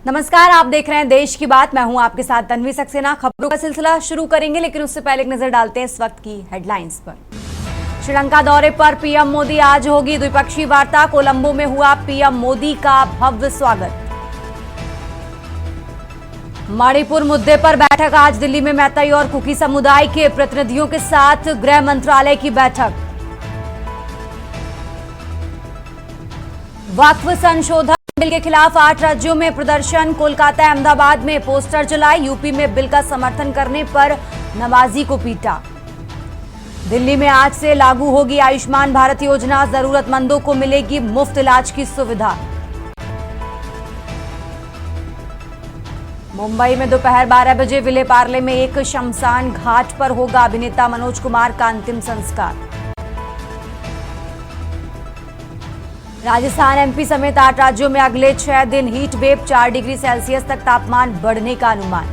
नमस्कार, आप देख रहे हैं देश की बात। मैं हूं आपके साथ तन्वी सक्सेना। खबरों का सिलसिला शुरू करेंगे, लेकिन उससे पहले एक नजर डालते हैं इस वक्त की हेडलाइंस पर। श्रीलंका दौरे पर पीएम मोदी, आज होगी द्विपक्षीय वार्ता। कोलंबो में हुआ पीएम मोदी का भव्य स्वागत। मणिपुर मुद्दे पर बैठक आज दिल्ली में। मैतेई और कुकी समुदाय के प्रतिनिधियों के साथ गृह मंत्रालय की बैठक। वक्फ संशोधन बिल के खिलाफ 8 राज्यों में प्रदर्शन। कोलकाता, अहमदाबाद में पोस्टर जलाए। यूपी में बिल का समर्थन करने पर नवाजी को पीटा। दिल्ली में आज से लागू होगी आयुष्मान भारत योजना। जरूरतमंदों को मिलेगी मुफ्त इलाज की सुविधा। मुंबई में दोपहर 12 बजे विले पार्ले में एक शमशान घाट पर होगा अभिनेता मनोज कुमार का अंतिम संस्कार। राजस्थान, एमपी समेत 8 राज्यों में अगले 6 दिन हीट वेव। 4 डिग्री सेल्सियस तक तापमान बढ़ने का अनुमान।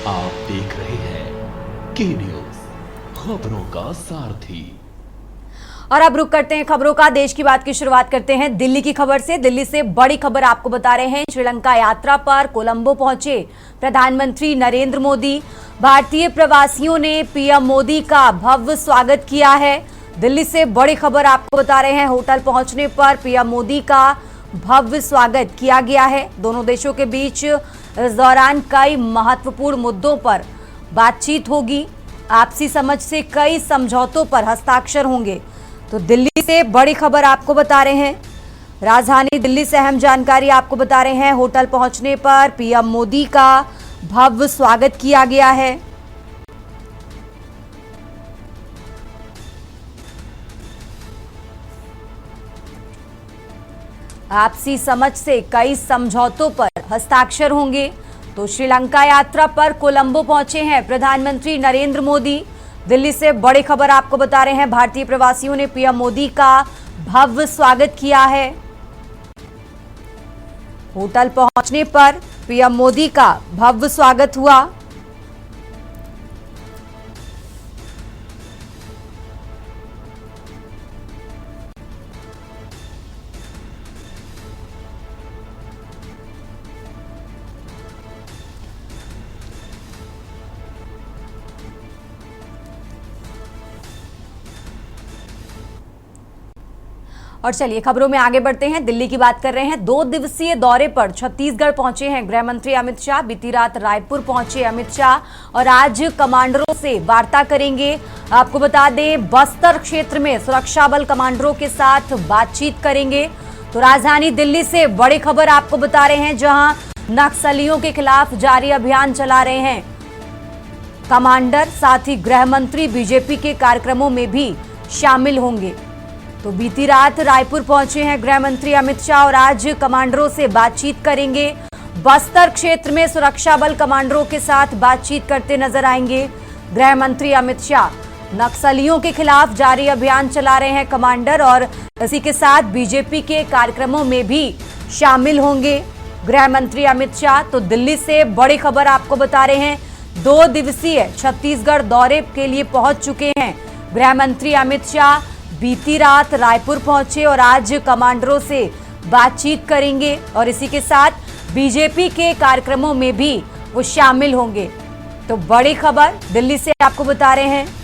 आप देख रहे हैं के न्यूज, खबरों का सारथी। और अब रुक करते हैं खबरों का। देश की बात की शुरुआत करते हैं दिल्ली की खबर से। दिल्ली से बड़ी खबर आपको बता रहे हैं। श्रीलंका यात्रा पर कोलंबो पहुंचे प्रधानमंत्री नरेंद्र मोदी। भारतीय प्रवासियों ने पीएम मोदी का भव्य स्वागत किया है। दिल्ली से बड़ी खबर आपको बता रहे हैं। होटल पहुंचने पर पीएम मोदी का भव्य स्वागत किया गया है। दोनों देशों के बीच इस दौरान कई महत्वपूर्ण मुद्दों पर बातचीत होगी। आपसी समझ से कई समझौतों पर हस्ताक्षर होंगे। तो दिल्ली से बड़ी खबर आपको बता रहे हैं। राजधानी दिल्ली से अहम जानकारी आपको बता रहे हैं। होटल पहुंचने पर पीएम मोदी का भव्य स्वागत किया गया है। आपसी समझ से कई समझौतों पर हस्ताक्षर होंगे। तो श्रीलंका यात्रा पर कोलंबो पहुंचे हैं प्रधानमंत्री नरेंद्र मोदी। दिल्ली से बड़ी खबर आपको बता रहे हैं। भारतीय प्रवासियों ने पीएम मोदी का भव्य स्वागत किया है। होटल पहुंचने पर पीएम मोदी का भव्य स्वागत हुआ। और चलिए खबरों में आगे बढ़ते हैं। दिल्ली की बात कर रहे हैं। 2 दिवसीय दौरे पर छत्तीसगढ़ पहुंचे हैं गृह मंत्री अमित शाह। बीती रात रायपुर पहुंचे अमित शाह और आज कमांडरों से वार्ता करेंगे। आपको बता दें, बस्तर क्षेत्र में सुरक्षा बल कमांडरों के साथ बातचीत करेंगे। तो राजधानी दिल्ली से बड़ी खबर आपको बता रहे हैं, जहां नक्सलियों के खिलाफ जारी अभियान चला रहे हैं कमांडर। साथ ही गृह मंत्री बीजेपी के कार्यक्रमों में भी शामिल होंगे। तो बीती रात रायपुर पहुंचे हैं गृह मंत्री अमित शाह और आज कमांडरों से बातचीत करेंगे। बस्तर क्षेत्र में सुरक्षा बल कमांडरों के साथ बातचीत करते नजर आएंगे गृह मंत्री अमित शाह। नक्सलियों के खिलाफ जारी अभियान चला रहे हैं कमांडर और इसी के साथ बीजेपी के कार्यक्रमों में भी शामिल होंगे गृह मंत्री अमित शाह। तो दिल्ली से बड़ी खबर आपको बता रहे हैं। 2 दिवसीय छत्तीसगढ़ दौरे के लिए पहुंच चुके हैं गृह मंत्री अमित शाह। बीती रात रायपुर पहुंचे और आज कमांडरों से बातचीत करेंगे और इसी के साथ बीजेपी के कार्यक्रमों में भी वो शामिल होंगे। तो बड़ी खबर दिल्ली से आपको बता रहे हैं।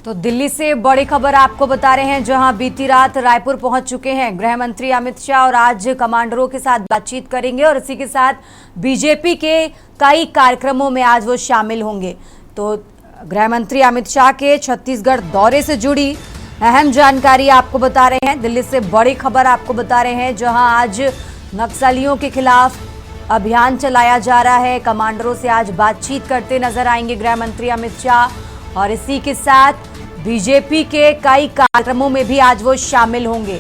तो दिल्ली से बड़ी खबर आपको बता रहे हैं, जहां बीती रात रायपुर पहुंच चुके हैं गृह मंत्री अमित शाह और आज कमांडरों के साथ बातचीत करेंगे और इसी के साथ बीजेपी के कई कार्यक्रमों में आज वो शामिल होंगे। तो गृह मंत्री अमित शाह के छत्तीसगढ़ दौरे से जुड़ी अहम जानकारी आपको बता रहे हैं। दिल्ली से बड़ी खबर आपको बता रहे हैं, जहां आज नक्सलियों के खिलाफ अभियान चलाया जा रहा है। कमांडरों से आज बातचीत करते नजर आएंगे गृह मंत्री अमित शाह और इसी के साथ बीजेपी के कई कार्यक्रमों में भी आज वो शामिल होंगे।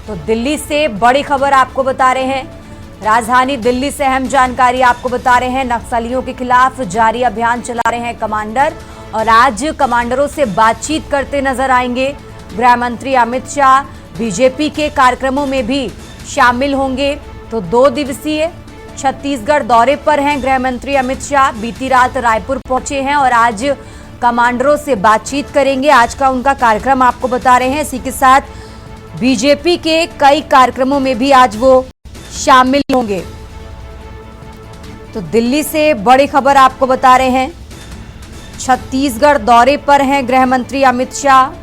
तो दिल्ली से बड़ी खबर आपको बता रहे हैं। राजधानी दिल्ली से अहम जानकारी आपको बता रहे हैं। नक्सलियों के खिलाफ जारी अभियान चला रहे हैं कमांडर और आज कमांडरों से बातचीत करते नजर आएंगे। गृह मंत्री अमित शाह बीजेपी के कार्यक्रमों में भी शामिल होंगे। तो 2 दिवसीय छत्तीसगढ़ दौरे पर हैं गृह मंत्री अमित शाह। बीती रात रायपुर पहुंचे हैं और आज कमांडरों से बातचीत करेंगे। आज का उनका कार्यक्रम आपको बता रहे हैं। इसी के साथ बीजेपी के कई कार्यक्रमों में भी आज वो शामिल होंगे। तो दिल्ली से बड़ी खबर आपको बता रहे हैं। छत्तीसगढ़ दौरे पर हैं गृह मंत्री अमित शाह।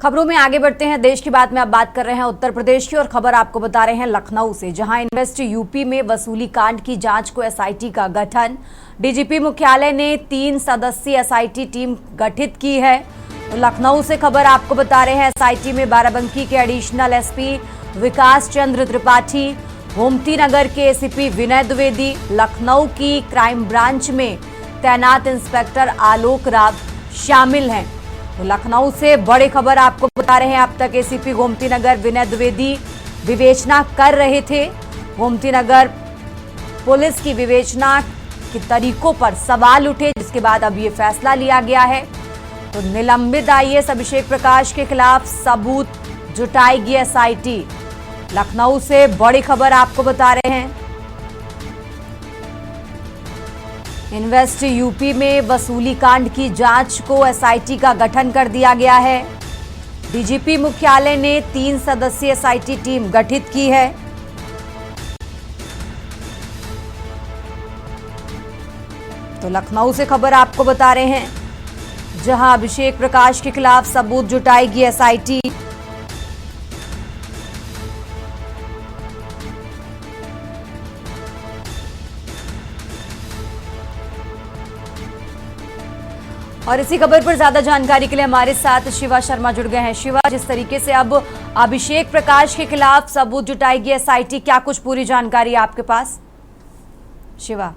खबरों में आगे बढ़ते हैं। देश की बात में अब बात कर रहे हैं उत्तर प्रदेश की और खबर आपको बता रहे हैं लखनऊ से, जहां इन्वेस्ट यूपी में वसूली कांड की जांच को एसआईटी का गठन। डीजीपी मुख्यालय ने 3 सदस्यीय एसआईटी टीम गठित की है। तो लखनऊ से खबर आपको बता रहे हैं एसआईटी में बाराबंकी के एडिशनल एसपी विकास चंद्र त्रिपाठी, गोमती नगर के एसीपी विनय द्विवेदी, लखनऊ की क्राइम ब्रांच में तैनात इंस्पेक्टर आलोक राव शामिल हैं। तो लखनऊ से बड़ी खबर आपको बता रहे हैं। अब तक एसीपी गोमती नगर विनय द्विवेदी विवेचना कर रहे थे। गोमती नगर पुलिस की विवेचना के तरीकों पर सवाल उठे, जिसके बाद अब ये फैसला लिया गया है। तो निलंबित आईएएस अभिषेक प्रकाश के खिलाफ सबूत जुटाएगी एसआईटी। लखनऊ से बड़ी खबर आपको बता रहे हैं। इन्वेस्ट यूपी में वसूली कांड की जांच को एसआईटी का गठन कर दिया गया है। डीजीपी मुख्यालय ने 3 सदस्यीय एसआईटी टीम गठित की है। तो लखनऊ से खबर आपको बता रहे हैं, जहां अभिषेक प्रकाश के खिलाफ सबूत जुटाएगी एसआईटी। और इसी खबर पर ज्यादा जानकारी के लिए हमारे साथ शिवा शर्मा जुड़ गए हैं। शिवा, जिस तरीके से अब अभिषेक प्रकाश के खिलाफ सबूत जुटाएगी एसआईटी, क्या कुछ पूरी जानकारी है आपके पास? शिवा,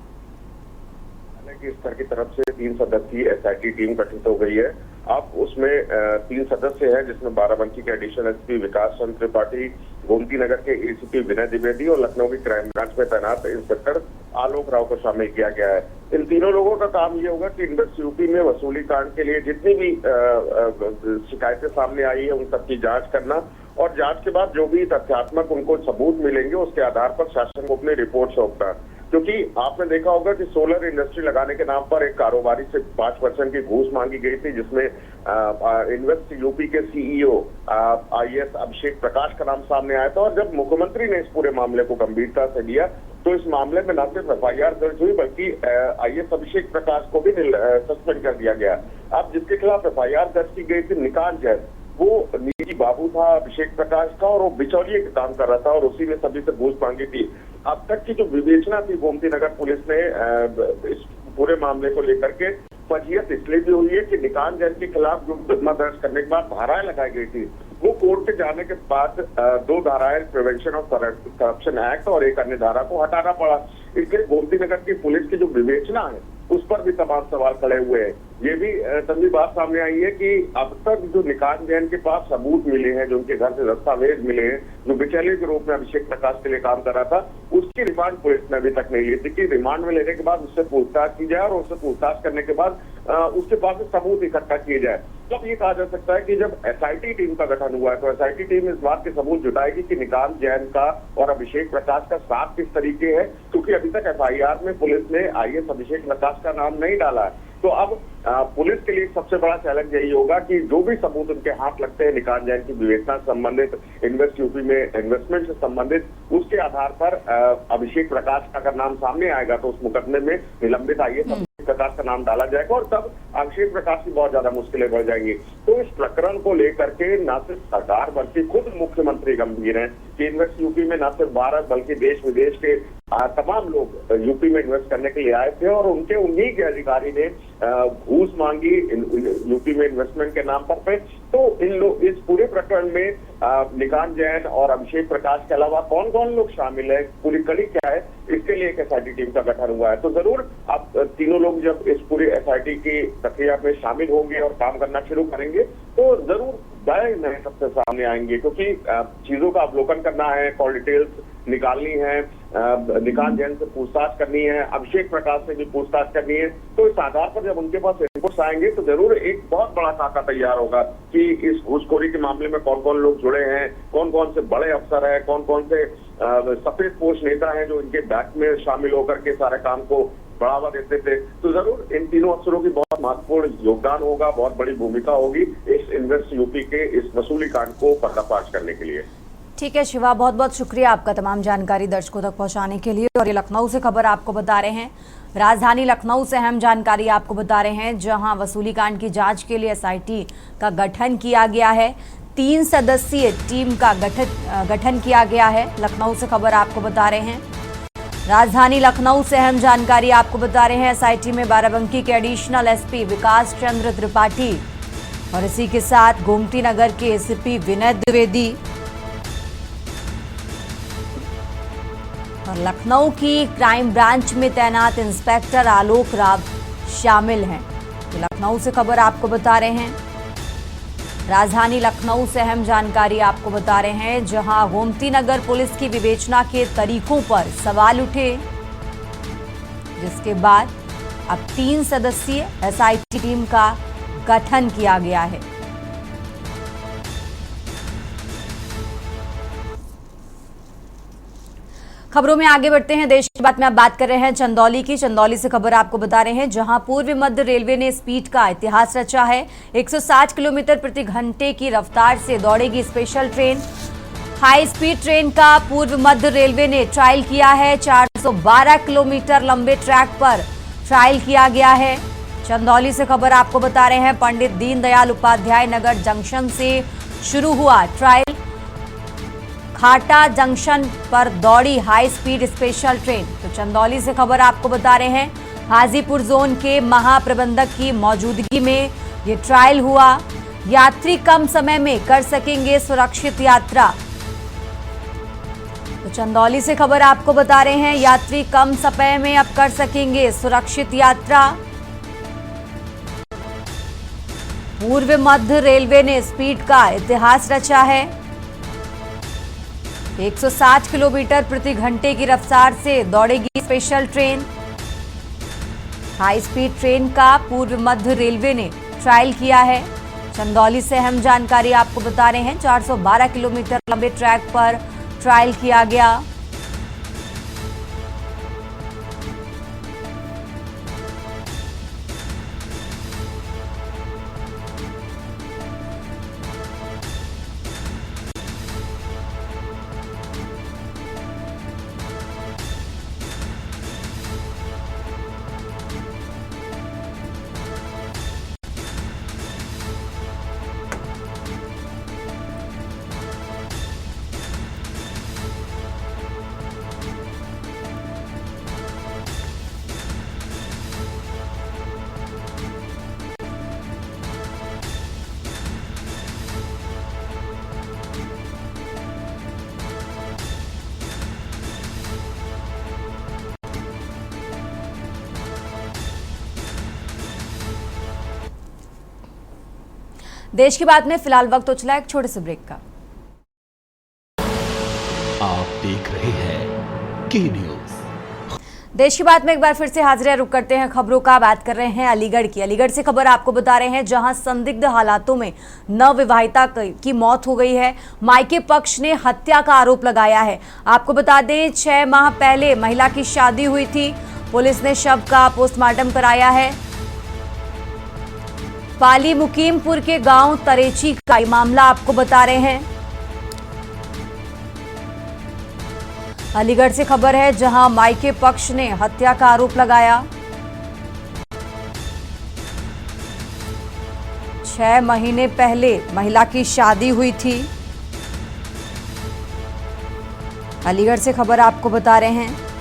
इस स्तर की तरफ से 3 सदस्यीय एसआईटी टीम गठित हो गई है। अब उसमें 3 सदस्य हैं, जिसमें बाराबंकी के एडिशनल एसपी विकास चंद्र त्रिपाठी, गोमती नगर के एसीपी विनय द्विवेदी और लखनऊ की क्राइम ब्रांच में तैनात इंस्पेक्टर आलोक राव को शामिल किया गया है। इन तीनों लोगों का काम ये होगा कि इन्वेस्ट यूपी में वसूली कांड के लिए जितनी भी शिकायतें सामने आई है उन सबकी जांच करना और जांच के बाद जो भी तथ्यात्मक उनको सबूत मिलेंगे उसके आधार पर शासन को अपनी रिपोर्ट सौंपना। क्योंकि आपने देखा होगा कि सोलर इंडस्ट्री लगाने के नाम पर एक कारोबारी से 5% की घूस मांगी गई थी, जिसमें इन्वेस्ट यूपी के सीईओ आईएएस अभिषेक प्रकाश का नाम सामने आया था। और जब मुख्यमंत्री ने इस पूरे मामले को गंभीरता से लिया तो इस मामले में न सिर्फ एफआईआर दर्ज हुई बल्कि आईएएस अभिषेक प्रकाश को भी सस्पेंड कर दिया गया। अब जिसके खिलाफ एफआईआर दर्ज की गई थी निकांत जैन, वो निजी बाबू था अभिषेक प्रकाश का और वो बिचौलिए का काम कर रहा था और उसी ने सभी से घूस मांगी थी। अब तक की जो विवेचना थी गोमती नगर पुलिस ने इस पूरे मामले को लेकर के फजीयत इसलिए भी हुई है कि निकांत जैन के खिलाफ जो मुकदमा दर्ज करने के बाद धाराएं लगाई गई थी वो कोर्ट के जाने के बाद 2 धाराएं प्रिवेंशन ऑफ करप्शन एक्ट और एक अन्य धारा को हटाना पड़ा। इसलिए गोमती नगर की पुलिस की जो विवेचना है उस पर भी तमाम सवाल खड़े हुए हैं। ये भी तभी बात सामने आई है कि अब तक जो निकात जैन के पास सबूत मिले हैं, जो उनके घर से दस्तावेज मिले हैं, जो बिचौलिए के रूप में अभिषेक प्रकाश के लिए काम कर रहा था, उसकी रिमांड पुलिस ने अभी तक नहीं ली थी कि रिमांड में लेने के बाद उससे पूछताछ की जाए और उससे पूछताछ करने के बाद उसके पास से सबूत इकट्ठा किए जाए। तो अब ये कहा जा सकता है कि जब एसआईटी टीम का गठन हुआ है तो एसआईटी टीम इस बात के सबूत जुटाएगी कि निकात जैन का और अभिषेक प्रकाश का साथ किस तरीके है, क्योंकि अभी तक एफआईआर में पुलिस ने आईएएस अभिषेक प्रकाश का नाम नहीं डाला है। तो अब पुलिस के लिए सबसे बड़ा चैलेंज यही होगा कि जो भी सबूत उनके हाथ लगते हैं निकात जैन की विवेचना से संबंधित, इन्वेस्ट यूपी में इन्वेस्टमेंट से संबंधित, उसके आधार पर अभिषेक प्रकाश का अगर नाम सामने आएगा तो उस मुकदमे में निलंबित आईएएस प्रकाश का नाम डाला जाएगा और तब अभिषेक प्रकाश की बहुत ज्यादा मुश्किलें बढ़ जाएंगी। तो इस प्रकरण को लेकर के न सिर्फ सरकार बल्कि खुद मुख्यमंत्री गंभीर हैं कि इन्वेस्ट यूपी में न सिर्फ भारत बल्कि देश विदेश के तमाम लोग यूपी में इन्वेस्ट करने के लिए आए थे और उन्हीं के अधिकारी ने घूस मांगी यूपी में इन्वेस्टमेंट के नाम पर। तो इस पूरे प्रकरण में निकात जैन और अभिषेक प्रकाश के अलावा कौन कौन लोग शामिल है, पूरी कड़ी क्या है, इसके लिए एक एसआईटी टीम का गठन हुआ है। तो जरूर अब तीनों लोग जब इस पूरी एसआईटी की प्रक्रिया में शामिल होंगे और काम करना शुरू करेंगे तो जरूर बड़े नए सबसे सामने आएंगे, क्योंकि चीजों का अवलोकन करना है, कॉल डिटेल्स निकालनी है, निकात जैन से पूछताछ करनी है, अभिषेक प्रकाश से भी पूछताछ करनी है। तो इस आधार पर जब उनके पास इनपुट्स आएंगे तो जरूर एक बहुत बड़ा खाका तैयार होगा कि इस घूसखोरी के मामले में कौन कौन लोग जुड़े हैं, कौन कौन से बड़े अफसर हैं, कौन कौन से सफेद पोश नेता हैं जो इनके बैक में शामिल होकर के सारे काम को बढ़ावा देते थे। तो जरूर इन तीनों अफसरों की बहुत महत्वपूर्ण योगदान होगा, बहुत बड़ी भूमिका होगी इस इन्वेस्ट यूपी के इस वसूली कांड को पर्दाफाश करने के लिए। ठीक है शिवा, बहुत बहुत शुक्रिया आपका तमाम जानकारी दर्शकों तक पहुंचाने के लिए। और ये लखनऊ से खबर आपको बता रहे हैं, राजधानी लखनऊ से अहम जानकारी आपको बता रहे हैं, जहां वसूली कांड की जांच के लिए एसआईटी का गठन किया गया है। 3 सदस्यीय टीम का गठन किया गया है। लखनऊ से खबर आपको बता रहे हैं, राजधानी लखनऊ से अहम जानकारी आपको बता रहे हैं। एसआईटी में बाराबंकी के एडिशनल एसपी विकास चंद्र त्रिपाठी और इसी के साथ गोमती नगर के एसीपी विनय द्विवेदी और लखनऊ की क्राइम ब्रांच में तैनात इंस्पेक्टर आलोक राव शामिल हैं। तो लखनऊ से खबर आपको बता रहे हैं, राजधानी लखनऊ से अहम जानकारी आपको बता रहे हैं, जहां गोमती नगर पुलिस की विवेचना के तरीकों पर सवाल उठे, जिसके बाद अब 3 सदस्यीय एसआईटी टीम का गठन किया गया है। खबरों में आगे बढ़ते हैं। देश की बात में आप बात कर रहे हैं चंदौली की। चंदौली से खबर आपको बता रहे हैं, जहां पूर्व मध्य रेलवे ने स्पीड का इतिहास रचा है। 160 किलोमीटर प्रति घंटे की रफ्तार से दौड़ेगी special train. High speed train का पूर्व मध्य रेलवे ने ट्रायल किया है। 412 किलोमीटर लंबे ट्रैक पर ट्रायल किया गया है। चंदौली से खबर आपको बता रहे हैं, पंडित दीनदयाल उपाध्याय नगर जंक्शन से शुरू हुआ ट्रायल। खाटा जंक्शन पर दौड़ी हाई स्पीड स्पेशल ट्रेन। तो चंदौली से खबर आपको बता रहे हैं, हाजीपुर जोन के महाप्रबंधक की मौजूदगी में ये ट्रायल हुआ। यात्री कम समय में कर सकेंगे सुरक्षित यात्रा। तो चंदौली से खबर आपको बता रहे हैं, यात्री कम समय में अब कर सकेंगे सुरक्षित यात्रा। पूर्व मध्य रेलवे ने स्पीड का इतिहास रचा है। 160 किलोमीटर प्रति घंटे की रफ्तार से दौड़ेगी special train. High speed train का पूर्व मध्य रेलवे ने ट्रायल किया है। चंदौली से अहम जानकारी आपको बता रहे हैं, 412 किलोमीटर लंबे ट्रैक पर ट्रायल किया गया। देश की बात में फिलहाल वक्त तो चला एक छोटे से ब्रेक का। आप देख रहे हैं के न्यूज। देश की बात में एक बार फिर से हाजिर रुक करते हैं खबरों का। बात कर रहे हैं अलीगढ़ की। अलीगढ़ से खबर आपको बता रहे हैं, जहां संदिग्ध हालातों में नवविवाहिता की मौत हो गई है। मायके पक्ष ने हत्या का आरोप लगाया है। आपको बता दें 6 माह पहले महिला की शादी हुई थी। पुलिस ने शव का पोस्टमार्टम कराया है। पाली मुकीमपुर के गांव तरेची का ये मामला आपको बता रहे हैं। अलीगढ़ से खबर है, जहां मायके पक्ष ने हत्या का आरोप लगाया। 6 महीने पहले महिला की शादी हुई थी। अलीगढ़ से खबर आपको बता रहे हैं।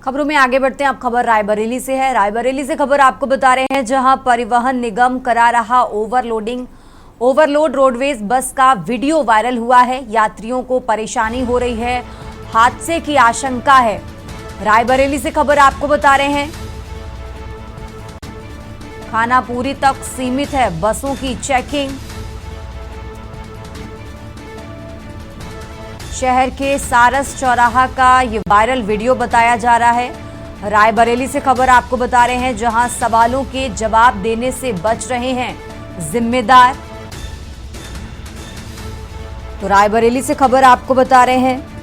खबरों में आगे बढ़ते हैं। अब खबर रायबरेली से है। रायबरेली से खबर आपको बता रहे हैं, जहां परिवहन निगम करा रहा ओवरलोड रोडवेज बस का वीडियो वायरल हुआ है। यात्रियों को परेशानी हो रही है, हादसे की आशंका है। रायबरेली से खबर आपको बता रहे हैं, खानापुरी तक सीमित है बसों की चेकिंग। शहर के सारस चौराहा का ये वायरल वीडियो बताया जा रहा है। रायबरेली से खबर आपको बता रहे हैं, जहां सवालों के जवाब देने से बच रहे हैं जिम्मेदार। तो रायबरेली से खबर आपको बता रहे हैं।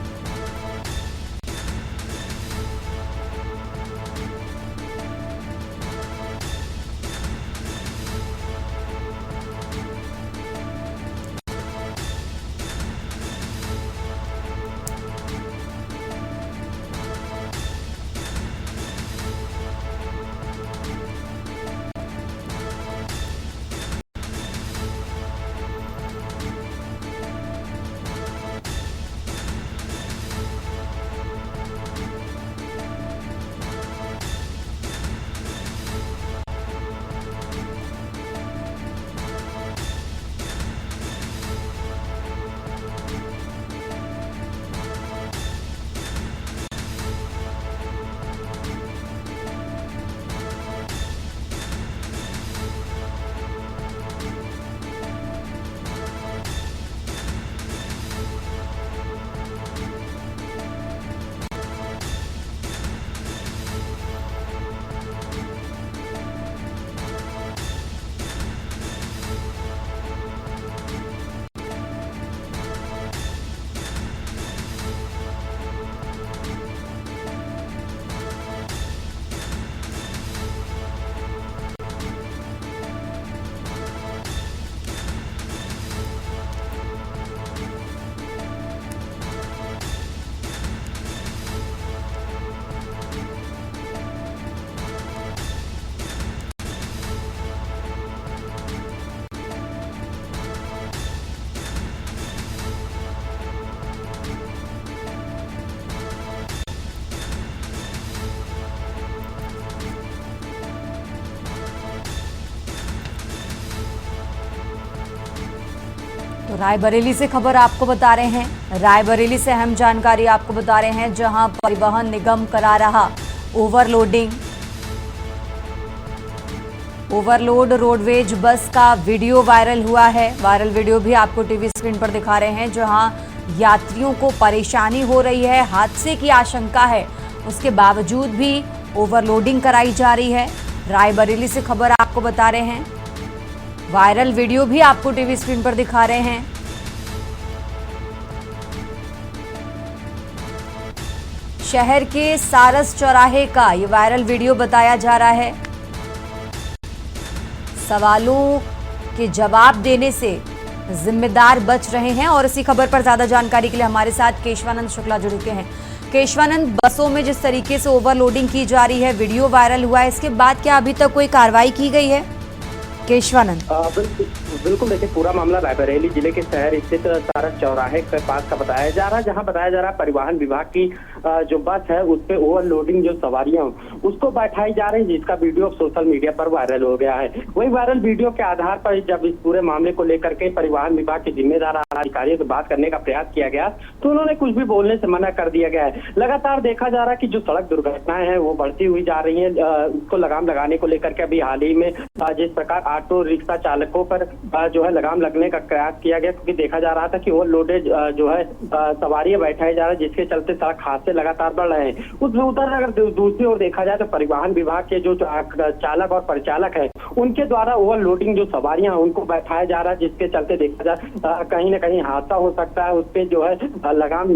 तो रायबरेली से खबर आपको बता रहे हैं। रायबरेली से अहम जानकारी आपको बता रहे हैं, जहां परिवहन निगम करा रहा ओवरलोड रोडवेज बस का वीडियो वायरल हुआ है। वायरल वीडियो भी आपको टीवी स्क्रीन पर दिखा रहे हैं, जहां यात्रियों को परेशानी हो रही है, हादसे की आशंका है, उसके बावजूद भी ओवरलोडिंग कराई जा रही है। रायबरेली से खबर आपको बता रहे हैं। वायरल वीडियो भी आपको टीवी स्क्रीन पर दिखा रहे हैं। शहर के सारस चौराहे का ये वायरल वीडियो बताया जा रहा है। सवालों के जवाब देने से जिम्मेदार बच रहे हैं। और इसी खबर पर ज्यादा जानकारी के लिए हमारे साथ केशवानंद शुक्ला जुड़ चुके हैं। केशवानंद, बसों में जिस तरीके से ओवरलोडिंग की जा रही है, वीडियो वायरल हुआ है, इसके बाद क्या अभी तक कोई कार्रवाई की गई है? केशवानंद। बिल्कुल देखिए, पूरा मामला रायबरेली जिले के शहर स्थित सारस चौराहे के पास का बताया जा रहा है, जहां बताया जा रहा है परिवहन विभाग की जो बस है उस पे ओवरलोडिंग जो सवारियां उसको बैठाई जा रही है, जिसका वीडियो सोशल मीडिया पर वायरल हो गया है। वही वायरल वीडियो के आधार पर जब इस पूरे मामले को लेकर के परिवहन विभाग के जिम्मेदार अधिकारियों से बात करने का प्रयास किया गया तो उन्होंने कुछ भी बोलने से मना कर दिया गया है। लगातार देखा जा रहा है कि जो सड़क दुर्घटनाएं हैं वो बढ़ती हुई जा रही है। उसको लगाम लगाने को लेकर के अभी हाल ही में जिस प्रकार ऑटो रिक्शा चालकों पर जो है लगाम लगने का प्रयास किया गया, क्योंकि देखा जा रहा था कि ओवरलोडेड जो है सवारियां बैठाई जा रही है, जिसके चलते सड़क हादसे लगातार बढ़ रहे हैं। उसमें उधर अगर दूसरी ओर देखा जाए तो परिवहन विभाग के जो चालक और परिचालक है उनके द्वारा ओवरलोडिंग जो सवारियां उनको बैठाया जा रहा है, जिसके चलते देखा जाए कहीं ना कहीं हादसा हो सकता है। उस पर जो है लगाम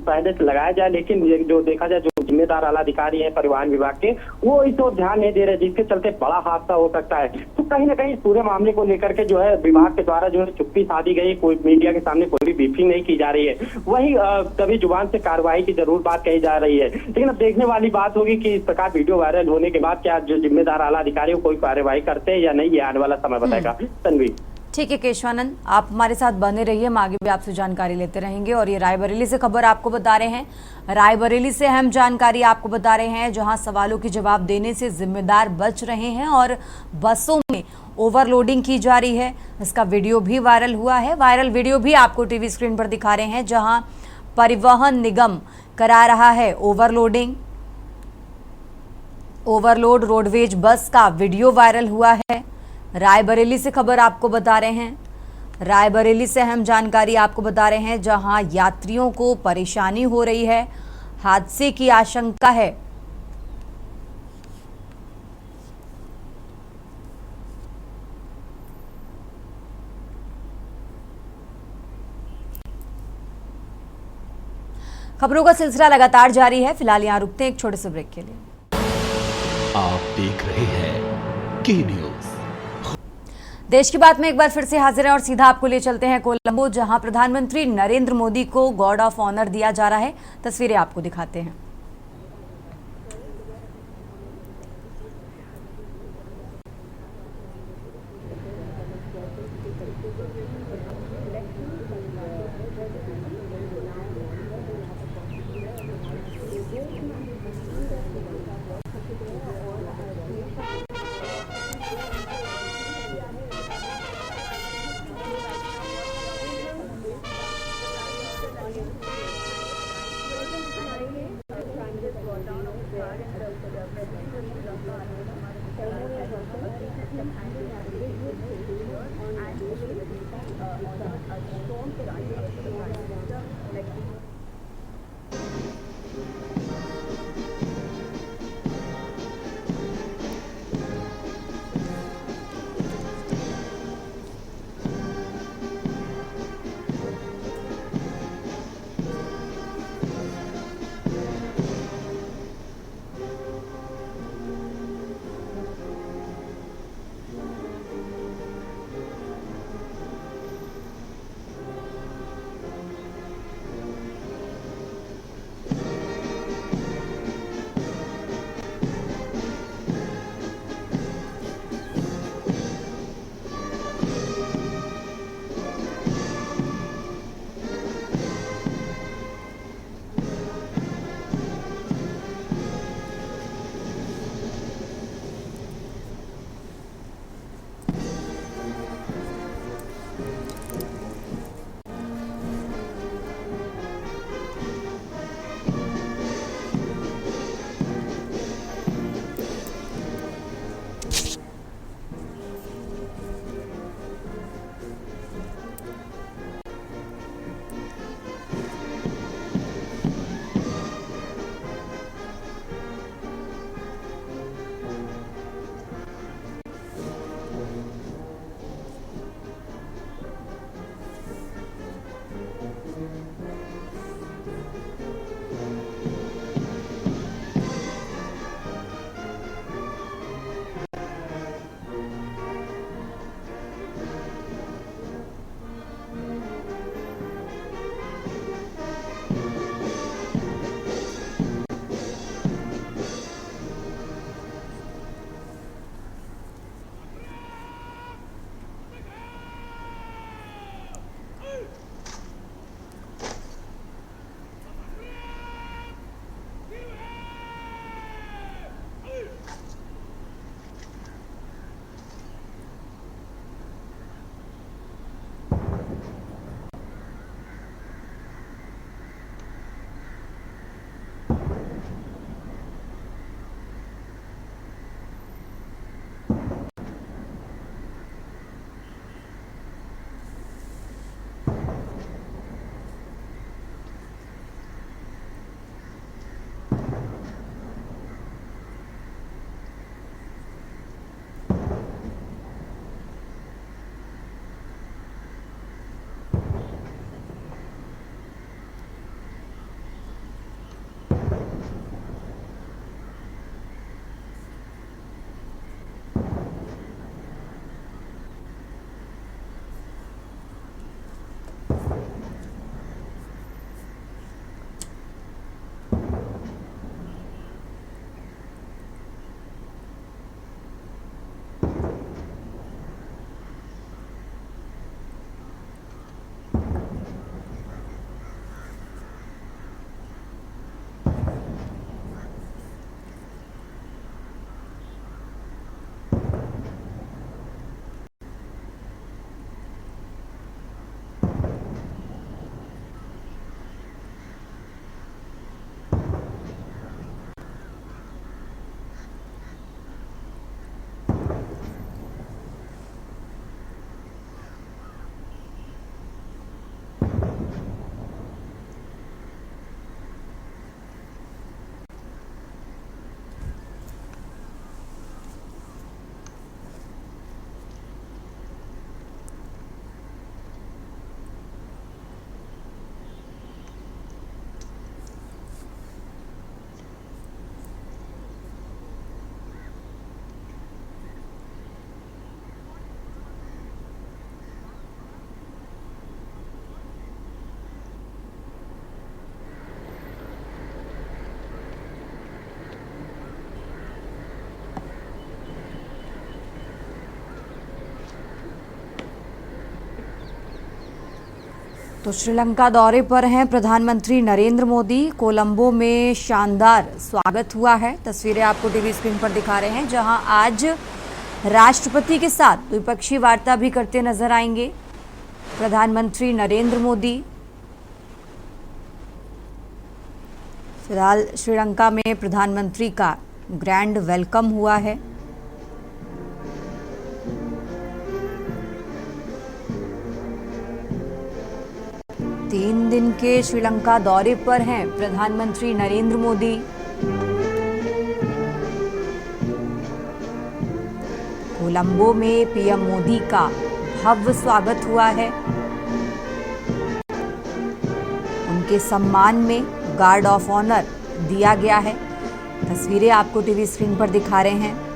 पहले से लगाया जाए, लेकिन जो देखा जाए जो जिम्मेदार आला अधिकारी है परिवहन विभाग के वो इस ओर ध्यान नहीं दे रहे, जिसके चलते बड़ा हादसा हो सकता है। तो कहीं ना कहीं पूरे मामले को लेकर के जो है विभाग के द्वारा जो है चुप्पी साधी गई, कोई मीडिया के सामने कोई भी ब्रीफिंग नहीं की जा रही है। वही कभी जुबान से कार्रवाई की जरूर बात कही जा रही है, लेकिन अब देखने वाली बात होगी कि इस प्रकार वीडियो वायरल होने के बाद क्या जो जिम्मेदार आला अधिकारी कोई कार्रवाई करते हैं या नहीं, ये आने वाला समय बताएगा। तन्वी। ठीक है केशवानंद, आप हमारे साथ बने रहिए, हम आगे भी आपसे जानकारी लेते रहेंगे। और ये रायबरेली से खबर आपको बता रहे हैं। रायबरेली से अहम जानकारी आपको बता रहे हैं, जहां सवालों के जवाब देने से जिम्मेदार बच रहे हैं और बसों में ओवरलोडिंग की जा रही है। इसका वीडियो भी वायरल हुआ है। वायरल वीडियो भी आपको टीवी स्क्रीन पर दिखा रहे हैं, जहां परिवहन निगम करा रहा है ओवरलोड रोडवेज बस का वीडियो वायरल हुआ है। रायबरेली से खबर आपको बता रहे हैं। रायबरेली से अहम जानकारी आपको बता रहे हैं, जहां यात्रियों को परेशानी हो रही है, हादसे की आशंका है। खबरों का सिलसिला लगातार जारी है। फिलहाल यहां रुकते हैं एक छोटे से ब्रेक के लिए। आप देख रहे हैं की न्यूज। देश की बात में एक बार फिर से हाजिर है और सीधा आपको ले चलते हैं कोलंबो, जहां प्रधानमंत्री नरेंद्र मोदी को गार्ड ऑफ ऑनर दिया जा रहा है। तस्वीरें आपको दिखाते हैं। तो श्रीलंका दौरे पर हैं प्रधानमंत्री नरेंद्र मोदी। कोलंबो में शानदार स्वागत हुआ है। तस्वीरें आपको टीवी स्क्रीन पर दिखा रहे हैं, जहां आज राष्ट्रपति के साथ द्विपक्षीय वार्ता भी करते नजर आएंगे प्रधानमंत्री नरेंद्र मोदी। फिलहाल श्रीलंका में प्रधानमंत्री का ग्रैंड वेलकम हुआ है। तीन दिन के श्रीलंका दौरे पर हैं प्रधानमंत्री नरेंद्र मोदी। कोलंबो में पीएम मोदी का भव्य स्वागत हुआ है। उनके सम्मान में गार्ड ऑफ ऑनर दिया गया है। तस्वीरें आपको टीवी स्क्रीन पर दिखा रहे हैं।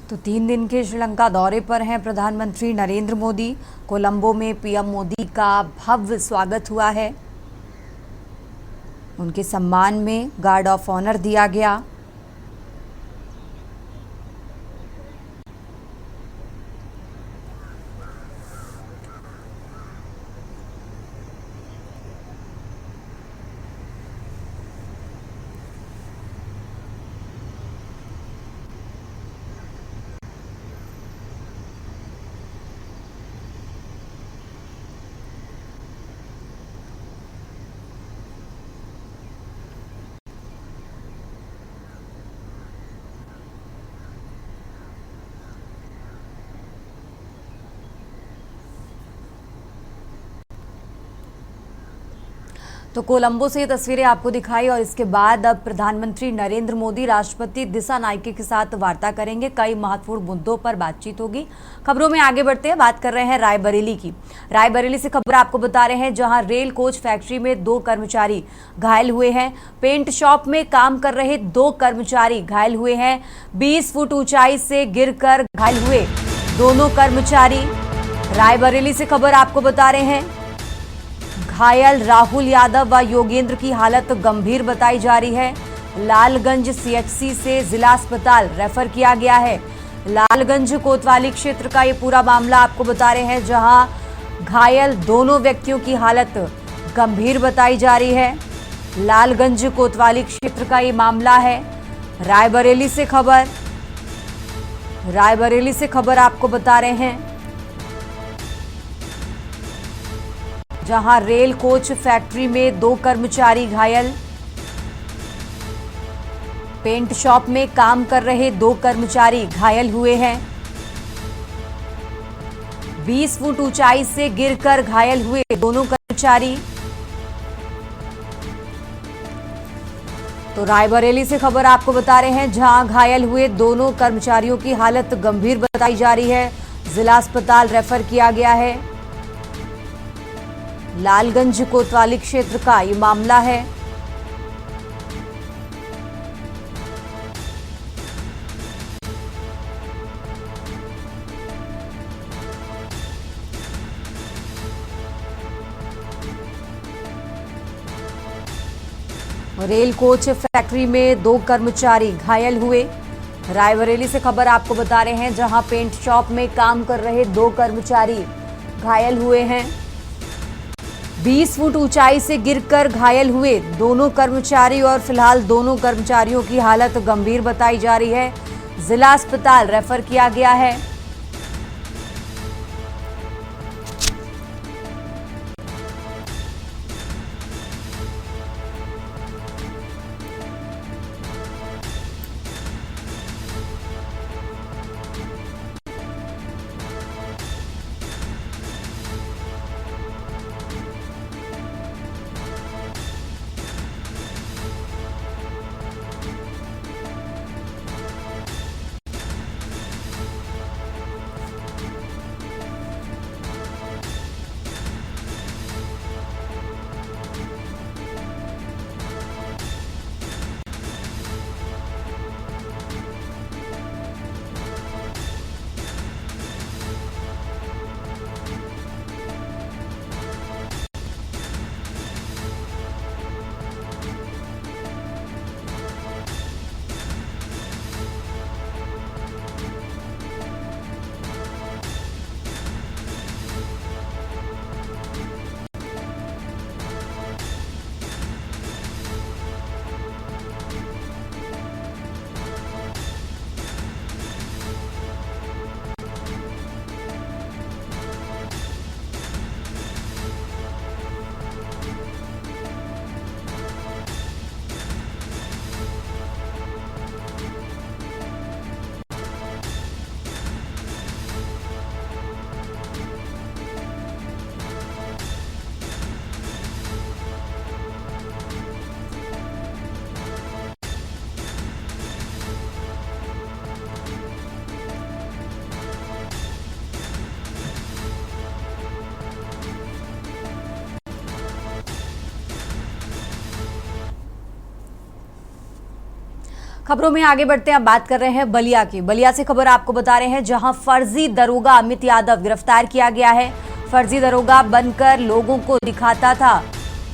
तो 3 दिन के श्रीलंका दौरे पर हैं प्रधानमंत्री नरेंद्र मोदी। कोलंबो में पीएम मोदी का भव्य स्वागत हुआ है। उनके सम्मान में गार्ड ऑफ ऑनर दिया गया। तो कोलंबो से ये तस्वीरें आपको दिखाई और इसके बाद अब प्रधानमंत्री नरेंद्र मोदी राष्ट्रपति दिसानायके के साथ वार्ता करेंगे। कई महत्वपूर्ण मुद्दों पर बातचीत होगी। खबरों में आगे बढ़ते हैं, बात कर रहे हैं रायबरेली की। रायबरेली से खबर आपको बता रहे हैं, जहां रेल कोच फैक्ट्री में 2 कर्मचारी घायल हुए हैं। पेंट शॉप में काम कर रहे 2 कर्मचारी घायल हुए हैं। 20 फुट ऊंचाई से गिरकर घायल हुए दोनों कर्मचारी। रायबरेली से खबर आपको बता रहे हैं, घायल राहुल यादव व योगेंद्र की हालत गंभीर बताई जा रही है। लालगंज सीएचसी से जिला अस्पताल रेफर किया गया है। लालगंज कोतवाली क्षेत्र का ये पूरा मामला आपको बता रहे हैं, जहां घायल दोनों व्यक्तियों की हालत गंभीर बताई जा रही है। लालगंज कोतवाली क्षेत्र का ये मामला है। रायबरेली से खबर आपको बता रहे हैं, जहां रेल कोच फैक्ट्री में 2 कर्मचारी घायल। पेंट शॉप में काम कर रहे 2 कर्मचारी घायल हुए हैं। 20 फुट ऊंचाई से गिरकर घायल हुए दोनों कर्मचारी। तो रायबरेली से खबर आपको बता रहे हैं, जहां घायल हुए दोनों कर्मचारियों की हालत गंभीर बताई जा रही है। जिला अस्पताल रेफर किया गया है। लालगंज कोतवाली क्षेत्र का ये मामला है। रेल कोच फैक्ट्री में 2 कर्मचारी घायल हुए। रायबरेली से खबर आपको बता रहे हैं, जहां पेंट शॉप में काम कर रहे 2 कर्मचारी घायल हुए हैं। 20 फुट ऊंचाई से गिरकर घायल हुए दोनों कर्मचारी और फिलहाल दोनों कर्मचारियों की हालत गंभीर बताई जा रही है। जिला अस्पताल रेफर किया गया है। खबरों में आगे बढ़ते हैं, अब बात कर रहे हैं बलिया की। बलिया से खबर आपको बता रहे हैं, जहां फर्जी दरोगा अमित यादव गिरफ्तार किया गया है। फर्जी दरोगा बनकर लोगों को दिखाता था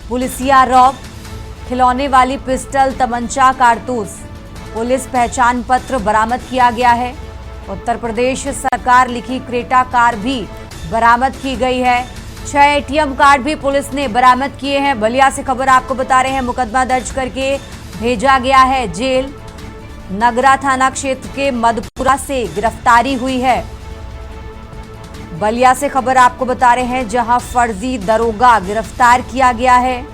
पुलिसिया रॉब, खिलौने वाली पिस्टल, तमंचा, कारतूस। पुलिस पहचान पत्र बरामद किया गया है। उत्तर प्रदेश सरकार लिखी क्रेटा कार भी बरामद की गई है। 6 एटीएम कार्ड भी पुलिस ने बरामद किए हैं। बलिया से खबर आपको बता रहे हैं, मुकदमा दर्ज करके भेजा गया है जेल। नगरा थाना क्षेत्र के मधुपुरा से गिरफ्तारी हुई है। बलिया से खबर आपको बता रहे हैं, जहां फर्जी दरोगा गिरफ्तार किया गया है।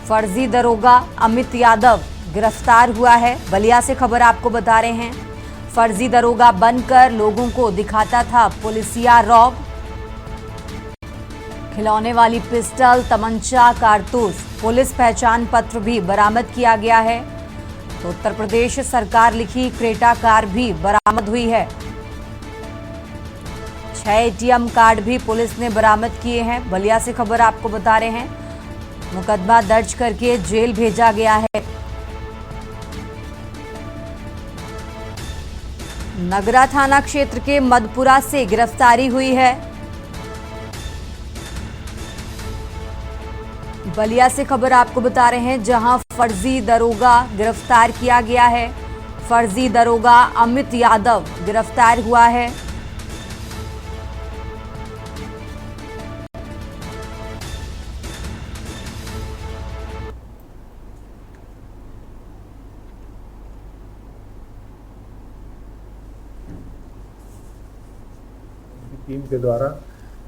फर्जी दरोगा अमित यादव गिरफ्तार हुआ है। बलिया से खबर आपको बता रहे हैं, फर्जी दरोगा बनकर लोगों को दिखाता था पुलिसिया रॉब, खिलौने वाली पिस्टल, तमंचा, कारतूस। पुलिस पहचान पत्र भी बरामद किया गया है। तो उत्तर प्रदेश सरकार लिखी क्रेटा कार भी बरामद हुई है। 6 एटीएम कार्ड भी पुलिस ने बरामद किए हैं। बलिया से खबर आपको बता रहे हैं, मुकदमा दर्ज करके जेल भेजा गया है। नगरा थाना क्षेत्र के मधुपुरा से गिरफ्तारी हुई है। बलिया से खबर आपको बता रहे हैं, जहां फर्जी दरोगा गिरफ्तार किया गया है। फर्जी दरोगा अमित यादव गिरफ्तार हुआ है। टीम के द्वारा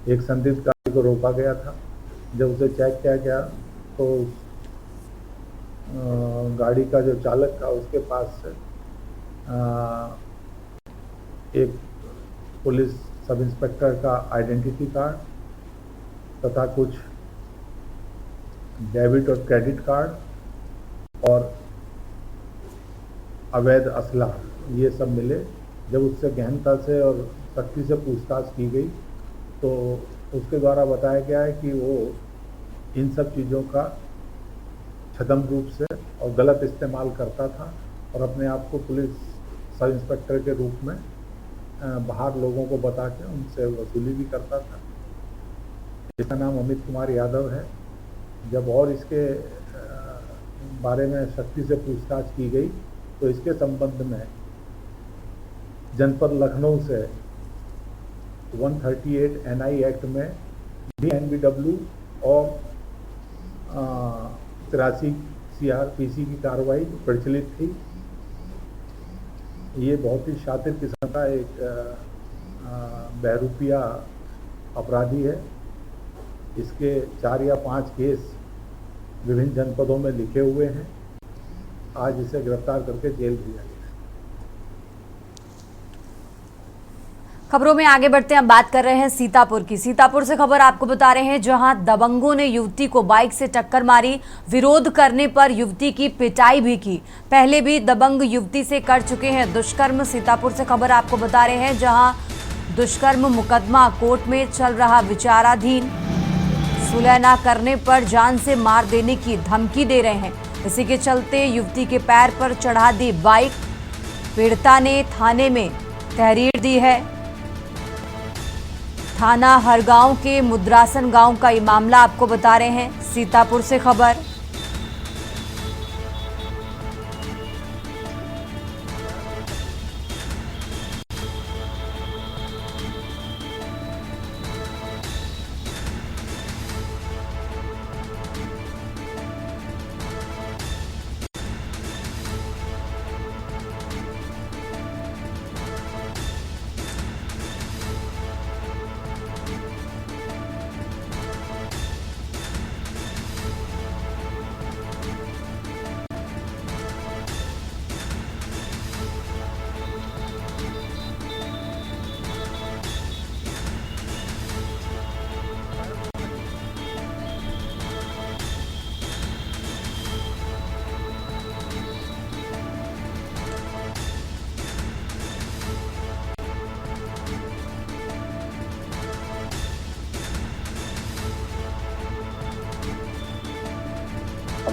एक संदिग्ध गाड़ी को रोका गया था। जब उसे चेक किया गया तो गाड़ी का जो चालक था उसके पास से एक पुलिस सब इंस्पेक्टर का आइडेंटिटी कार्ड तथा कुछ डेबिट और क्रेडिट कार्ड और अवैध असला ये सब मिले। जब उससे गहनता से और सख्ती से पूछताछ की गई तो उसके द्वारा बताया गया है कि वो इन सब चीज़ों का छद्म रूप से और गलत इस्तेमाल करता था और अपने आप को पुलिस सब इंस्पेक्टर के रूप में बाहर लोगों को बता के उनसे वसूली भी करता था। इसका नाम अमित कुमार यादव है। जब और इसके बारे में सख्ती से पूछताछ की गई तो इसके संबंध में जनपद लखनऊ से 138 NI एक्ट में DNBW और 83 CRPC की कार्रवाई प्रचलित थी। ये बहुत ही शातिर किस्म का एक बहरूपिया अपराधी है। इसके 4 या 5 केस विभिन्न जनपदों में लिखे हुए हैं। आज इसे गिरफ्तार करके जेल भेजा गया। खबरों में आगे बढ़ते हैं, अब बात कर रहे हैं सीतापुर की। सीतापुर से खबर आपको बता रहे हैं, जहां दबंगों ने युवती को बाइक से टक्कर मारी। विरोध करने पर युवती की पिटाई भी की। पहले भी दबंग युवती से कर चुके हैं दुष्कर्म। सीतापुर से खबर आपको बता रहे हैं, जहां दुष्कर्म मुकदमा कोर्ट में चल रहा विचाराधीन। सुलह न करने पर जान से मार देने की धमकी दे रहे हैं। इसी के चलते युवती के पैर पर चढ़ा दी बाइक। पीड़िता ने थाने में तहरीर दी है। थाना हरगांव के मुद्रासन गांव का ये मामला आपको बता रहे हैं। सीतापुर से खबर।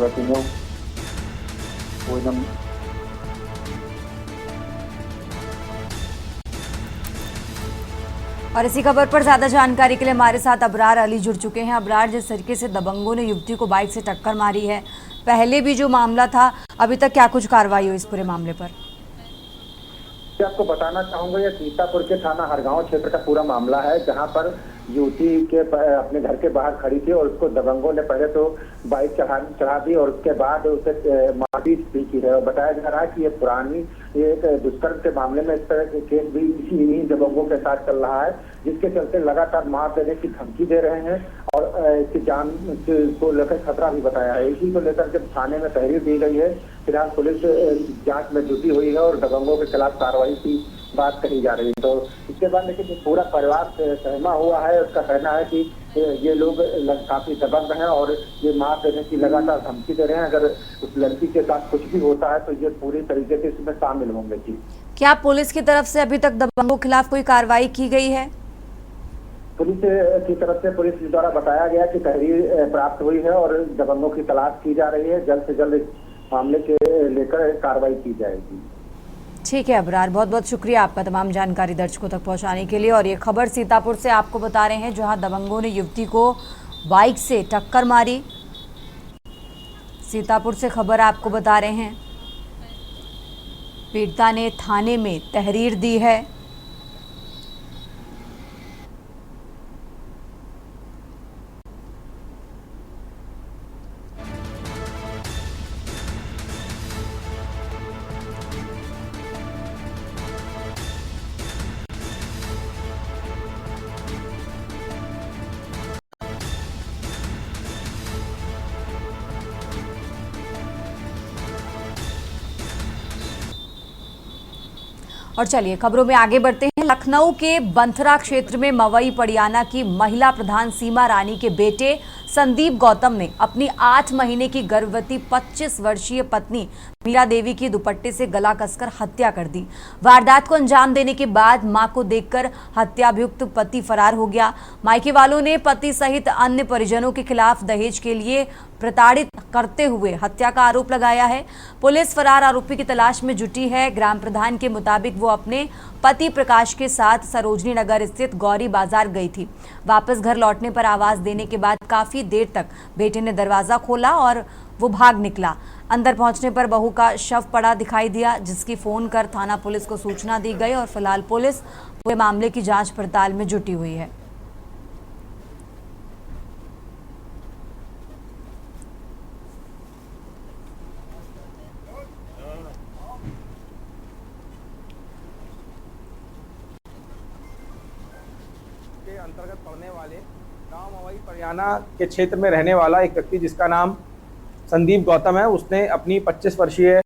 berarti वो एकदम और इसी खबर पर ज्यादा जानकारी के लिए हमारे साथ अबरार अली जुड़ चुके हैं। अबरार, जिस तरीके से दबंगों ने युवती को बाइक से टक्कर मारी है, पहले भी जो मामला था, अभी तक क्या कुछ कार्रवाई हुई इस पूरे मामले पर? आपको बताना चाहूंगा, यह सीतापुर के थाना हरगांव क्षेत्र का पूरा मामला है, जहां पर युवती के अपने घर के बाहर खड़ी थी और उसको दबंगों ने पहले तो बाइक चढ़ा दी और उसके बाद उसे मारपीट भी की है। और बताया जा रहा है कि ये एक दुष्कर्म के मामले में इस तरह के केस भी इन्हीं दबंगों के साथ चल रहा है, जिसके चलते लगातार मार देने की धमकी दे रहे हैं और इसकी जान को लेकर खतरा भी बताया है। इसी को लेकर जब थाने में तहरीर दी गई है, फिलहाल पुलिस जांच में जुटी हुई है और दबंगों के खिलाफ कार्रवाई की बात कही जा रही है। तो इसके बाद लेकिन पूरा परिवार सहमा हुआ है। उसका कहना है कि ये लोग काफी दबंग हैं और ये मार देने की लगातार धमकी दे रहे हैं। अगर उस लड़की के साथ कुछ भी होता है तो ये पूरी तरीके से इसमें शामिल होंगे। जी, क्या पुलिस की तरफ से अभी तक दबंगों के खिलाफ कोई कार्रवाई की गई है? पुलिस की तरफ से पुलिस द्वारा बताया गया कि तहरीर प्राप्त हुई है और दबंगों की तलाश की जा रही है। जल्द से जल्द इस मामले के लेकर कार्रवाई की जाएगी। ठीक है अबरार, बहुत बहुत शुक्रिया आपका तमाम जानकारी दर्शकों तक पहुंचाने के लिए। और ये खबर सीतापुर से आपको बता रहे हैं, जहां दबंगों ने युवती को बाइक से टक्कर मारी। सीतापुर से खबर आपको बता रहे हैं, पीड़िता ने थाने में तहरीर दी है। और चलिए खबरों में आगे बढ़ते हैं। लखनऊ के बंथरा क्षेत्र में मवई पड़ियाना की महिला प्रधान सीमा रानी के बेटे संदीप गौतम ने अपनी 8 महीने की गर्भवती 25 वर्षीय पत्नी मीरा देवी की दुपट्टे से गला कसकर हत्या कर दी। वारदात को अंजाम देने के बाद मां को देखकर हत्याभियुक्त पति फरार हो गया। मायके वालों ने पति सहित अन्य परिजनों के खिलाफ दहेज के लिए प्रताड़ित करते हुए हत्या का आरोप लगाया है। पुलिस फरार आरोपी की तलाश में जुटी है। ग्राम प्रधान के मुताबिक वो अपने पति प्रकाश के साथ सरोजनी नगर स्थित गौरी बाजार गई थी। वापस घर लौटने पर आवाज देने के बाद काफी देर तक बेटे ने दरवाजा खोला और वो भाग निकला। अंदर पहुंचने पर बहू का शव पड़ा दिखाई दिया, जिसकी फोन कर थाना पुलिस को सूचना दी गई और फिलहाल पुलिस पूरे मामले की जांच पड़ताल में जुटी हुई है। के अंतर्गत पड़ने वाले गांव मवई पड़ियाना के क्षेत्र में रहने वाला एक व्यक्ति जिसका नाम संदीप गौतम है, उसने अपनी 25 वर्षीय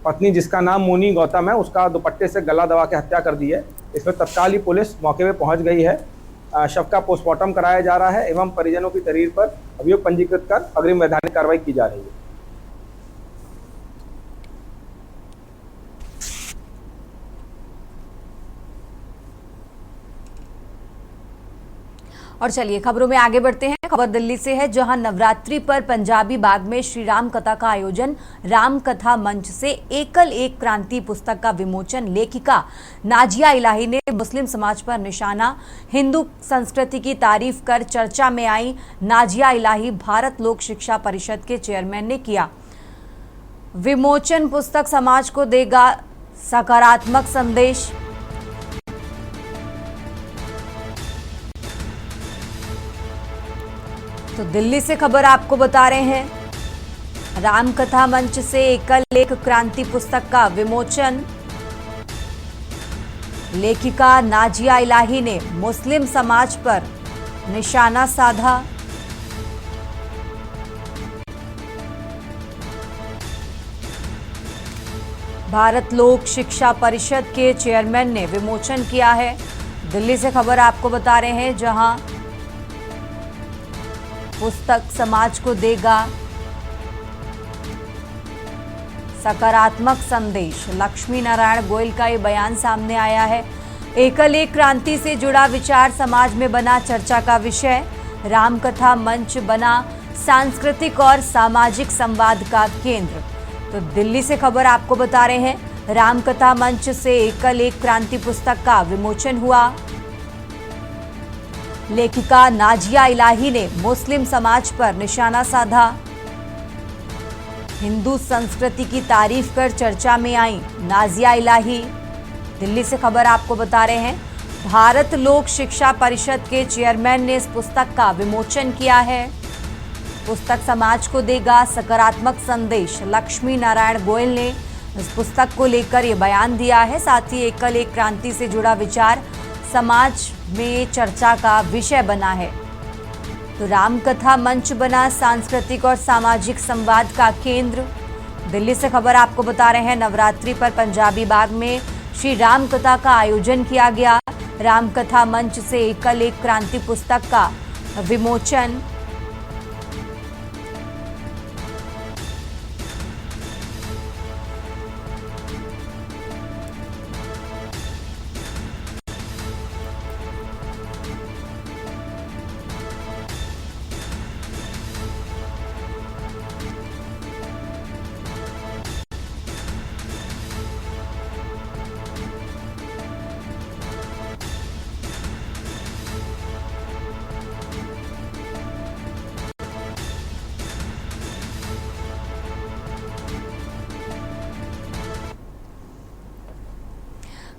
पत्नी जिसका नाम मोनी गौतम है, उसका दुपट्टे से गला दबा के हत्या कर दी है। इसमें तत्काल ही पुलिस मौके पर पहुंच गई है। शव का पोस्टमार्टम कराया जा रहा है एवं परिजनों की तहरीर पर अभियोग पंजीकृत कर अग्रिम वैधानिक कार्रवाई की जा रही है। और चलिए खबरों में आगे बढ़ते हैं। खबर दिल्ली से है, जहां नवरात्रि पर पंजाबी बाग में श्री राम कथा का आयोजन। राम कथा मंच से एकल एक क्रांति पुस्तक का विमोचन। लेखिका नाजिया इलाही ने मुस्लिम समाज पर निशाना। हिंदू संस्कृति की तारीफ कर चर्चा में आई नाजिया इलाही भारत लोक शिक्षा परिषद के चेयरमैन ने किया विमोचन। पुस्तक समाज को देगा सकारात्मक संदेश। तो दिल्ली से खबर आपको बता रहे हैं, रामकथा मंच से एकल एक क्रांति पुस्तक का विमोचन। लेखिका नाजिया इलाही ने मुस्लिम समाज पर निशाना साधा। भारत लोक शिक्षा परिषद के चेयरमैन ने विमोचन किया है। दिल्ली से खबर आपको बता रहे हैं, जहां पुस्तक समाज को देगा सकारात्मक संदेश। लक्ष्मी नारायण गोयल का ये बयान सामने आया है। एकल एक क्रांति से जुड़ा विचार समाज में बना चर्चा का विषय। रामकथा मंच बना सांस्कृतिक और सामाजिक संवाद का केंद्र। तो दिल्ली से खबर आपको बता रहे हैं, रामकथा मंच से एकल एक क्रांति पुस्तक का विमोचन हुआ। लेखिका नाजिया इलाही ने मुस्लिम समाज पर निशाना साधा। हिंदू संस्कृति की तारीफ कर चर्चा में आई नाजिया इलाही। दिल्ली से खबर आपको बता रहे हैं, भारत लोक शिक्षा परिषद के चेयरमैन ने इस पुस्तक का विमोचन किया है। पुस्तक समाज को देगा सकारात्मक संदेश। लक्ष्मी नारायण गोयल ने इस पुस्तक को लेकर ये बयान दिया है। साथ ही एकल एक क्रांति से जुड़ा विचार समाज में चर्चा का विषय बना है। तो रामकथा मंच बना सांस्कृतिक और सामाजिक संवाद का केंद्र। दिल्ली से खबर आपको बता रहे हैं, नवरात्रि पर पंजाबी बाग में श्री राम कथा का आयोजन किया गया। रामकथा मंच से एकल एक क्रांति पुस्तक का विमोचन।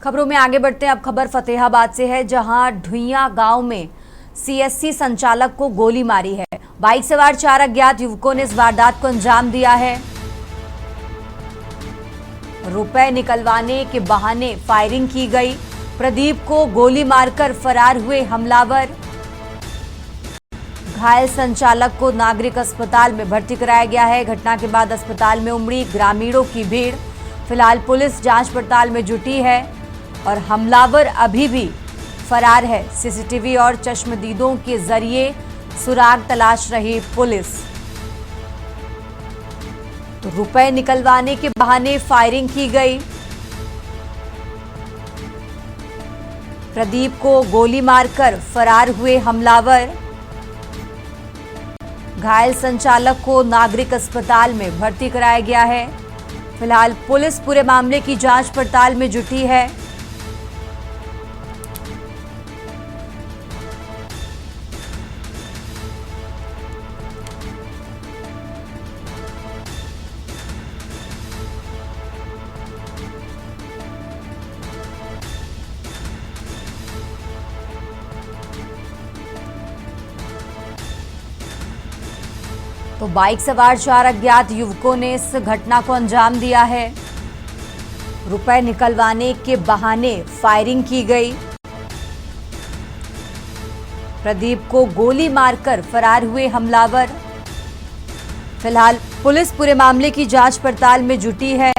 खबरों में आगे बढ़ते हैं। अब खबर फतेहाबाद से है, जहां ढुइया गांव में सीएससी संचालक को गोली मारी है। बाइक सवार 4 अज्ञात युवकों ने इस वारदात को अंजाम दिया है। रुपए निकलवाने के बहाने फायरिंग की गई। प्रदीप को गोली मारकर फरार हुए हमलावर। घायल संचालक को नागरिक अस्पताल में भर्ती कराया गया है। घटना के बाद अस्पताल में उमड़ी ग्रामीणों की भीड़। फिलहाल पुलिस जांच पड़ताल में जुटी है और हमलावर अभी भी फरार है। सीसीटीवी और चश्मदीदों के जरिए सुराग तलाश रही पुलिस। तो रुपए निकलवाने के बहाने फायरिंग की गई। प्रदीप को गोली मारकर फरार हुए हमलावर। घायल संचालक को नागरिक अस्पताल में भर्ती कराया गया है। फिलहाल पुलिस पूरे मामले की जांच पड़ताल में जुटी है। तो बाइक सवार 4 अज्ञात युवकों ने इस घटना को अंजाम दिया है। रुपए निकलवाने के बहाने फायरिंग की गई। प्रदीप को गोली मारकर फरार हुए हमलावर। फिलहाल पुलिस पूरे मामले की जांच पड़ताल में जुटी है।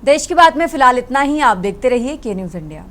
देश की बात में फिलहाल इतना ही। आप देखते रहिए के न्यूज़ इंडिया।